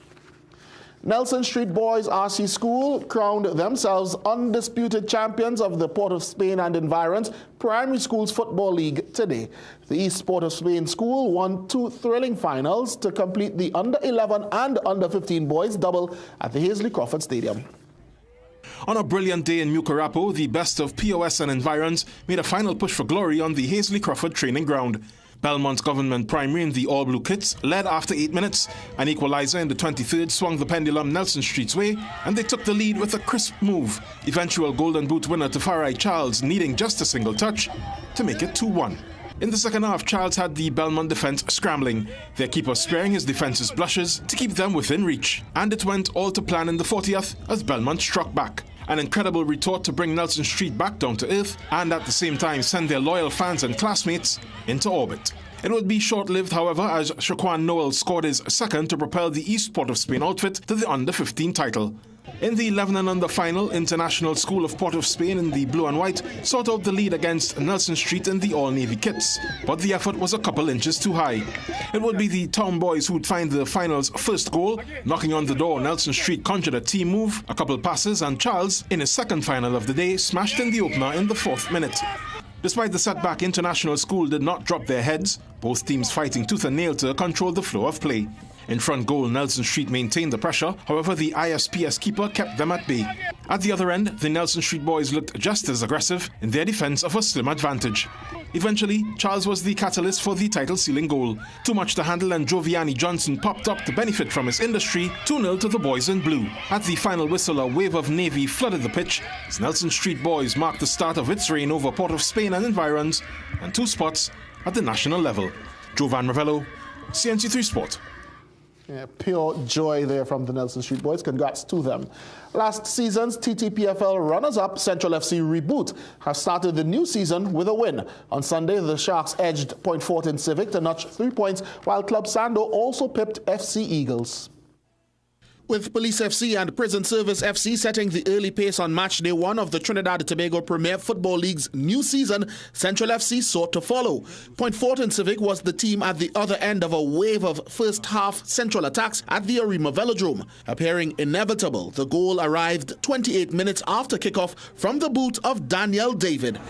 Nelson Street Boys RC School crowned themselves undisputed champions of the Port of Spain and Environs Primary Schools Football League today. The East Port of Spain School won 2 thrilling finals to complete the under-11 and under-15 boys double at the Hazley Crawford Stadium.
On a brilliant day in Mucurapo, the best of POS and Environs made a final push for glory on the Hazley Crawford training ground. Belmont's government primary in the all-blue kits led after 8 minutes. An equaliser in the 23rd swung the pendulum Nelson Street's way, and they took the lead with a crisp move. Eventual Golden Boot winner Tafari Charles needing just a single touch to make it 2-1. In the second half, Charles had the Belmont defence scrambling, their keeper sparing his defence's blushes to keep them within reach. And it went all to plan in the 40th as Belmont struck back. An incredible retort to bring Nelson Street back down to earth and at the same time send their loyal fans and classmates into orbit. It would be short-lived, however, as Shaquan Noel scored his second to propel the East Port of Spain outfit to the Under-15 title. In the 11 and under final, International School of Port of Spain in the blue and white sought out the lead against Nelson Street in the all-navy kits, but the effort was a couple inches too high. It would be the Town Boys who'd find the final's first goal. Knocking on the door, Nelson Street conjured a team move, a couple passes, and Charles, in his second final of the day, smashed in the opener in the 4th minute. Despite the setback, International School did not drop their heads, both teams fighting tooth and nail to control the flow of play. In front goal, Nelson Street maintained the pressure, however the ISPS keeper kept them at bay. At the other end, the Nelson Street boys looked just as aggressive in their defence of a slim advantage. Eventually, Charles was the catalyst for the title-sealing goal. Too much to handle and Joviani Johnson popped up to benefit from his industry, 2-0 to the boys in blue. At the final whistle, a wave of navy flooded the pitch as Nelson Street boys marked the start of its reign over Port of Spain and Environs and 2 spots at the national level. Jovan Ravello, CNC3 Sport.
Yeah, pure joy there from the Nelson Street boys. Congrats to them. Last season's TTPFL runners-up, Central FC Reboot, have started the new season with a win. On Sunday, the Sharks edged Point Fortin Civic to notch 3 points, while Club Sando also pipped FC Eagles. With Police FC and Prison Service FC setting the early pace on match day 1 of the Trinidad and Tobago Premier Football League's new season, Central FC sought to follow. Point Fortin Civic was the team at the other end of a wave of first-half Central attacks at the Arima Velodrome. Appearing inevitable, the goal arrived 28 minutes after kickoff from the boot of Daniel David.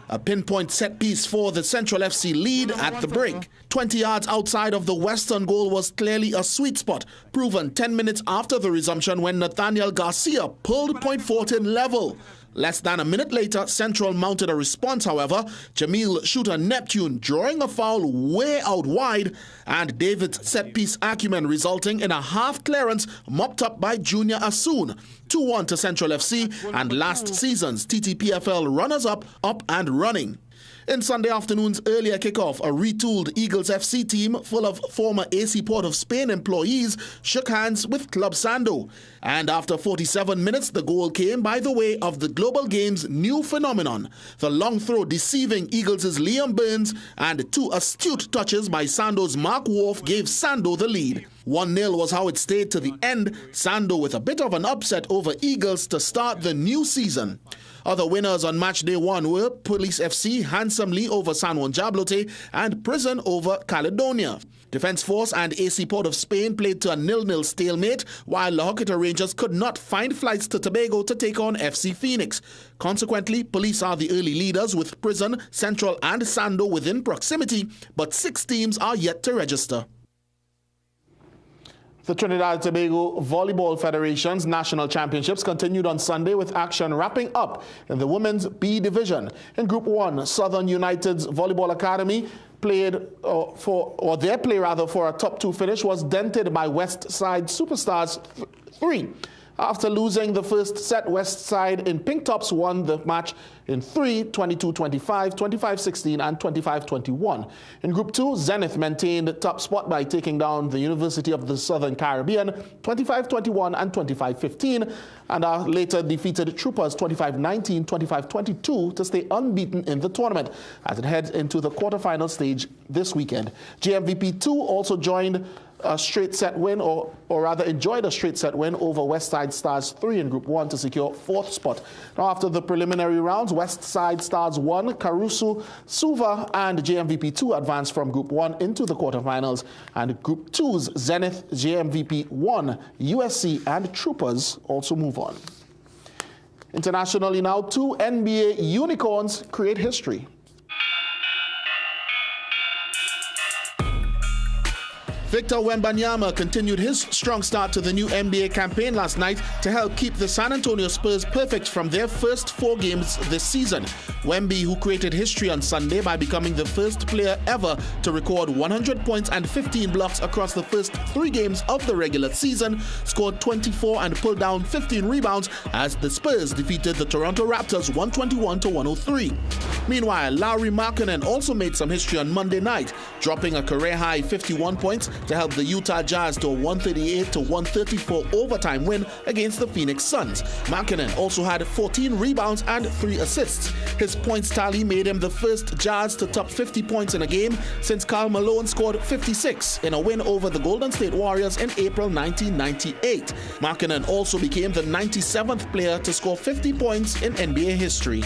A pinpoint set piece for the Central FC lead at the break. 20 yards outside of the western goal was clearly a sweet spot, proven 10 minutes after the resumption when Nathaniel Garcia pulled Point Fortin level. Less than a minute later, Central mounted a response, however. Jamil shooter Neptune drawing a foul way out wide, and David's set-piece acumen resulting in a half clearance mopped up by Junior Asoon. 2-1 to Central FC, and last season's TTPFL runners-up up and running. In Sunday afternoon's earlier kickoff, a retooled Eagles FC team full of former AC Port of Spain employees shook hands with Club Sando. And after 47 minutes, the goal came by the way of the Global Games' new phenomenon. The long throw deceiving Eagles' Liam Burns and 2 astute touches by Sando's Mark Wolf gave Sando the lead. 1-0 was how it stayed to the end, Sando with a bit of an upset over Eagles to start the new season. Other winners on match day 1 were Police FC handsomely over San Juan Jablote and Prison over Caledonia. Defence Force and AC Port of Spain played to a 0-0 stalemate, while La Joquita Rangers could not find flights to Tobago to take on FC Phoenix. Consequently, Police are the early leaders with Prison, Central and Sando within proximity, but 6 teams are yet to register. The Trinidad and Tobago Volleyball Federation's National Championships continued on Sunday with action wrapping up in the Women's B Division. In Group 1, Southern United's Volleyball Academy played for a top 2 finish was dented by West Side Superstars 3. After losing the first set, West Side in pink tops won the match in 3, 22-25, 25-16 and 25-21. In Group 2, Zenith maintained top spot by taking down the University of the Southern Caribbean 25-21 and 25-15 and later defeated Troopers 25-19, 25-22 to stay unbeaten in the tournament as it heads into the quarterfinal stage this weekend. JMVP 2 also joined a straight set win, or rather enjoyed a straight set win over West Side Stars 3 in Group 1 to secure 4th spot. Now after the preliminary rounds, West Side Stars 1, Caruso, Suva and JMVP 2 advanced from Group 1 into the quarterfinals, and Group 2's Zenith, JMVP 1, USC and Troopers also move on. Internationally now, 2 NBA unicorns create history. Victor Wembanyama continued his strong start to the new NBA campaign last night to help keep the San Antonio Spurs perfect from their first 4 games this season. Wemby, who created history on Sunday by becoming the first player ever to record 100 points and 15 blocks across the first 3 games of the regular season, scored 24 and pulled down 15 rebounds as the Spurs defeated the Toronto Raptors 121-103. Meanwhile, Lauri Markkanen also made some history on Monday night, dropping a career-high 51 points to help the Utah Jazz to a 138-134 overtime win against the Phoenix Suns. Markkanen also had 14 rebounds and 3 assists. His points tally made him the first Jazz to top 50 points in a game since Karl Malone scored 56 in a win over the Golden State Warriors in April 1998. Markkanen also became the 97th player to score 50 points in NBA history.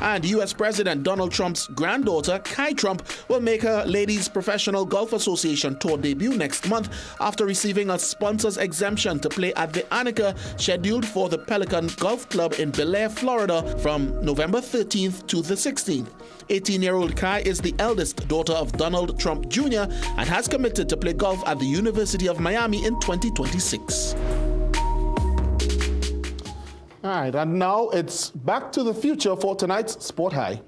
And U.S. President Donald Trump's granddaughter, Kai Trump, will make her Ladies Professional Golf Association Tour debut next month after receiving a sponsor's exemption to play at the Annika scheduled for the Pelican Golf Club in Bel Air, Florida from November 13th to the 16th. 18-year-old Kai is the eldest daughter of Donald Trump Jr. and has committed to play golf at the University of Miami in 2026. All right, and now it's back to the future for tonight's Sport High.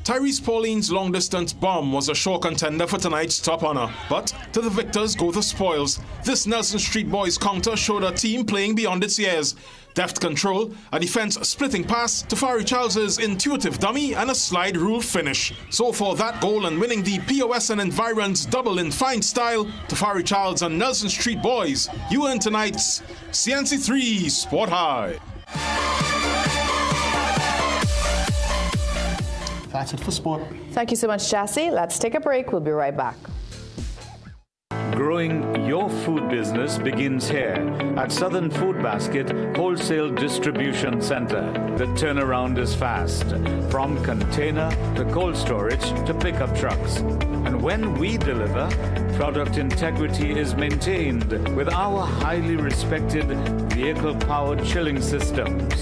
Tyrese Pauline's long-distance bomb was a sure contender for tonight's top honor. But to the victors go the spoils. This Nelson Street Boys counter showed a team playing beyond its years. Deft control, a defense-splitting pass, Tafari Charles's intuitive dummy, and a slide rule finish. So for that goal and winning the POS and Environs double in fine style, Tafari Charles and Nelson Street Boys, you earn tonight's CNC3 Sport High.
That's it for sport.
Thank you so much, Jassy. Let's take a break. We'll be right back.
Growing your food business begins here at Southern Food Basket Wholesale Distribution Center. The turnaround is fast, from container to cold storage to pickup trucks. And when we deliver, product integrity is maintained with our highly respected vehicle-powered chilling systems.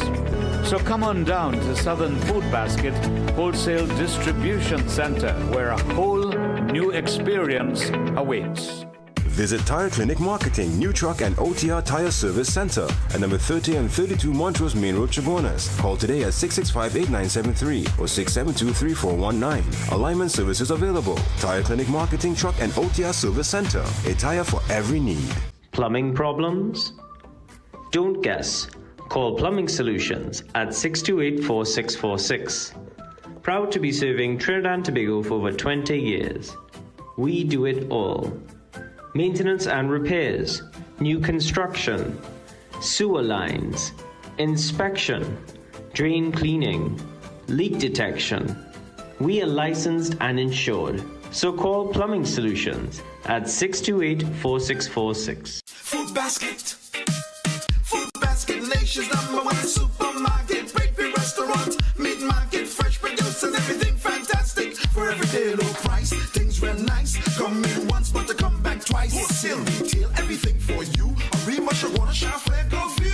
So come on down to Southern Food Basket Wholesale Distribution Center, where a whole new experience awaits.
Visit Tire Clinic Marketing, New Truck and OTR Tire Service Center at number 30 and 32 Montrose Main Road, Chabonas. Call today at 665-8973 or 672-3419. Alignment services available. Tire Clinic Marketing, Truck and OTR Service Center. A tire for every need.
Plumbing problems? Don't guess. Call Plumbing Solutions at 628-4646. Proud to be serving Trinidad and Tobago for over 20 years. We do it all. Maintenance and repairs, new construction, sewer lines, inspection, drain cleaning, leak detection. We are licensed and insured. So call Plumbing Solutions at 628-4646.
Food Basket. Food Basket, nation's #1 supermarket, bakery, restaurant, meat market, fresh produce and everything fantastic. For everyday low price, things real nice. Come in once, but to come back twice. Wholesale retail, everything for you. A remush, I wanna shop, let go view.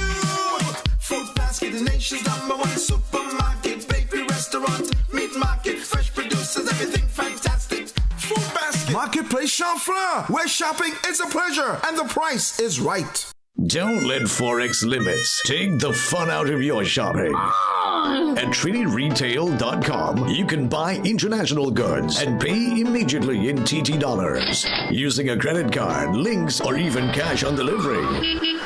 Food Basket, the nation's #1 supermarket, bakery, restaurant, meat market, fresh producers, everything fantastic. Food Basket.
Marketplace Chanfleur, where shopping is a pleasure and the price is right.
Don't let Forex limits take the fun out of your shopping. At TrinityRetail.com, you can buy international goods and pay immediately in TT dollars using a credit card, links, or even cash on delivery.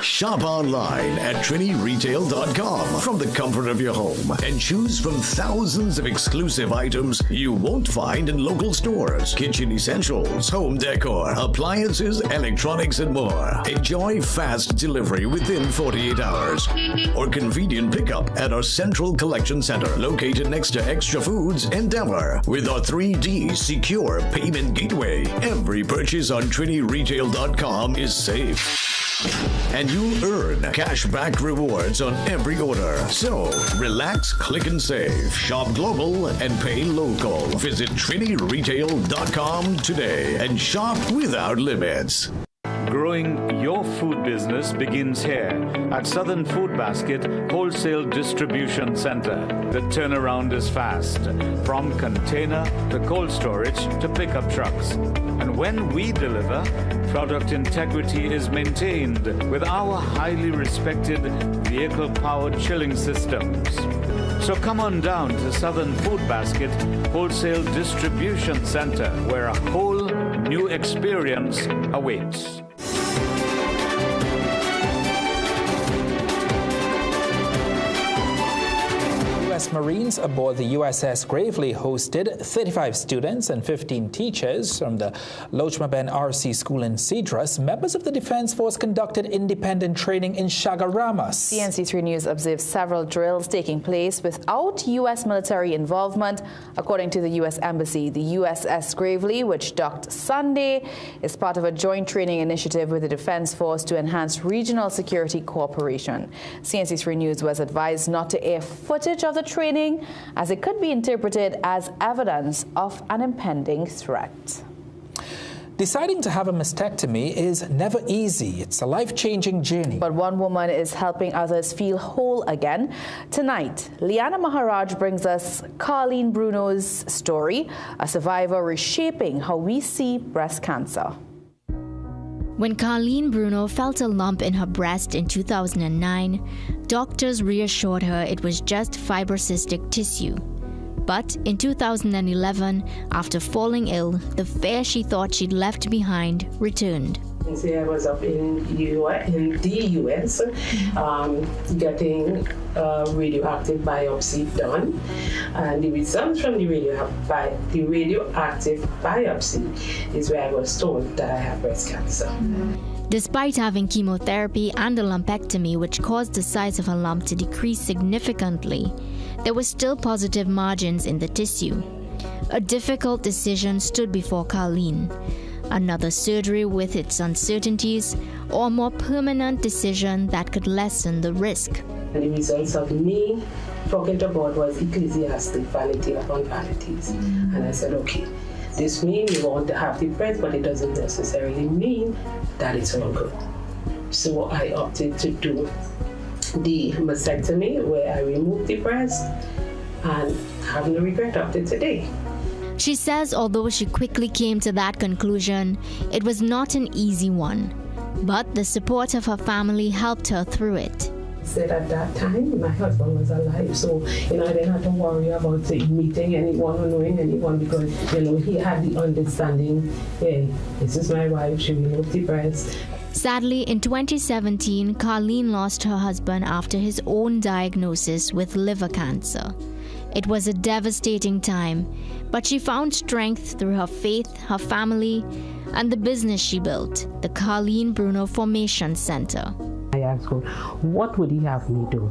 Shop online at TrinityRetail.com from the comfort of your home and choose from thousands of exclusive items you won't find in local stores. Kitchen essentials, home decor, appliances, electronics, and more. Enjoy fast delivery within 48 hours or convenient pickup at our Central Collection Center located next to Extra Foods and Denver. With our 3D secure payment gateway, every purchase on TrinityRetail.com is safe. And you'll earn cashback rewards on every order. So, relax, click and save. Shop global and pay local. Visit TrinityRetail.com today and shop without limits.
Growing your food business begins here at Southern Food Basket Wholesale Distribution Center. The turnaround is fast, from container to cold storage to pickup trucks. And when we deliver, product integrity is maintained with our highly respected vehicle-powered chilling systems. So come on down to Southern Food Basket Wholesale Distribution Center, where a whole new experience awaits.
U.S. Marines aboard the USS Gravely hosted 35 students and 15 teachers from the Lochmaben RC School in Cedrus. Members of the Defense Force conducted independent training in Chagaramas.
CNC3 News observed several drills taking place without U.S. military involvement. According to the U.S. Embassy, the USS Gravely, which docked Sunday, is part of a joint training initiative with the Defense Force to enhance regional security cooperation. CNC3 News was advised not to air footage of the training, as it could be interpreted as evidence of an impending threat.
Deciding to have a mastectomy is never easy. It's a life-changing journey.
But one woman is helping others feel whole again. Tonight, Liana Maharaj brings us Carleen Bruno's story, a survivor reshaping how we see breast cancer.
When Carleen Bruno felt a lump in her breast in 2009, doctors reassured her it was just fibrocystic tissue. But in 2011, after falling ill, the fear she thought she'd left behind returned.
I was up in the US getting radioactive biopsy done, and the results from the radioactive biopsy is where I was told that I have breast cancer.
Despite having chemotherapy and a lumpectomy which caused the size of her lump to decrease significantly, there were still positive margins in the tissue. A difficult decision stood before Carleen. Another surgery with its uncertainties, or a more permanent decision that could lessen the risk.
And the results of me talking to God was Ecclesiastic, vanity upon vanities. And I said, okay, this means we want to have the breast, but it doesn't necessarily mean that it's all good. So I opted to do the mastectomy, where I removed the breast, and have no regret up to today.
She says although she quickly came to that conclusion, it was not an easy one. But the support of her family helped her through it.
Said at that time, my husband was alive, so I didn't have to worry about meeting anyone or knowing anyone, because he had the understanding, hey, this is my wife, she removed the breast.
Sadly, in 2017, Carleen lost her husband after his own diagnosis with liver cancer. It was a devastating time, but she found strength through her faith, her family, and the business she built, the Carleen Bruno Formation Center.
I asked God, what would he have me do?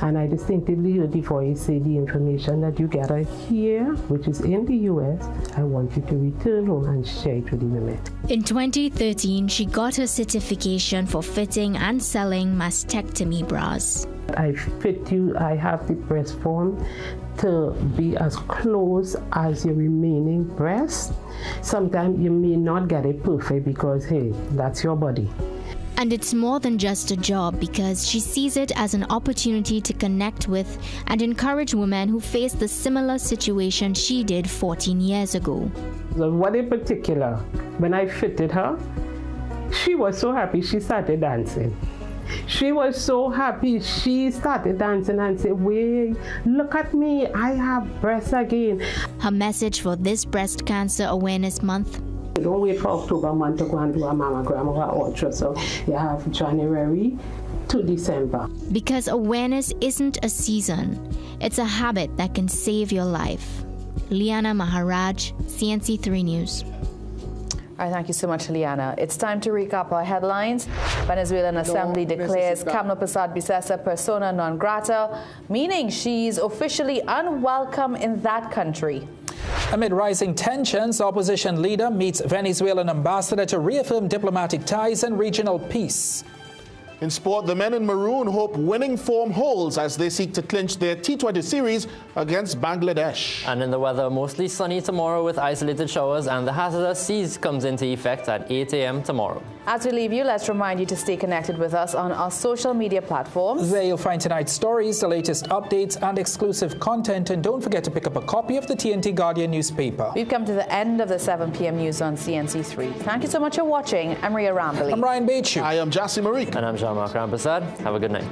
And I distinctively heard the voice say, the information that you gather here, which is in the US, I want you to return home and share it with the women.
In 2013, she got her certification for fitting and selling mastectomy bras.
I fit you, I have the breast form to be as close as your remaining breast. Sometimes you may not get it perfect because, hey, that's your body.
And it's more than just a job, because she sees it as an opportunity to connect with and encourage women who face the similar situation she did 14 years ago.
So one in particular, when I fitted her, she was so happy she started dancing. She was so happy she started dancing and said, wait, look at me, I have breasts again.
Her message for this Breast Cancer Awareness Month:
don't wait for October month to go and do a mammogram or an ultrasound. You have January to December.
Because awareness isn't a season, it's a habit that can save your life. Liana Maharaj, CNC3 News.
All right, thank you so much, Liana. It's time to recap our headlines. Venezuelan Assembly declares Kamla Prasad Bisesa persona non grata, meaning she's officially unwelcome in that country.
Amid rising tensions, opposition leader meets Venezuelan ambassador to reaffirm diplomatic ties and regional peace.
In sport, the men in maroon hope winning form holds as they seek to clinch their T20 series against Bangladesh.
And in the weather, mostly sunny tomorrow with isolated showers, and the hazardous seas comes into effect at 8 a.m. tomorrow.
As we leave you, let's remind you to stay connected with us on our social media platforms.
There you'll find tonight's stories, the latest updates and exclusive content, and don't forget to pick up a copy of the TNT Guardian newspaper.
We've come to the end of the 7 p.m. news on CNC3. Thank you so much for watching. I'm Ria Rambali.
I'm Ryan Bachu.
I am Jassy Marie.
And I'm Jean-Marc Rampasad. Have a good night.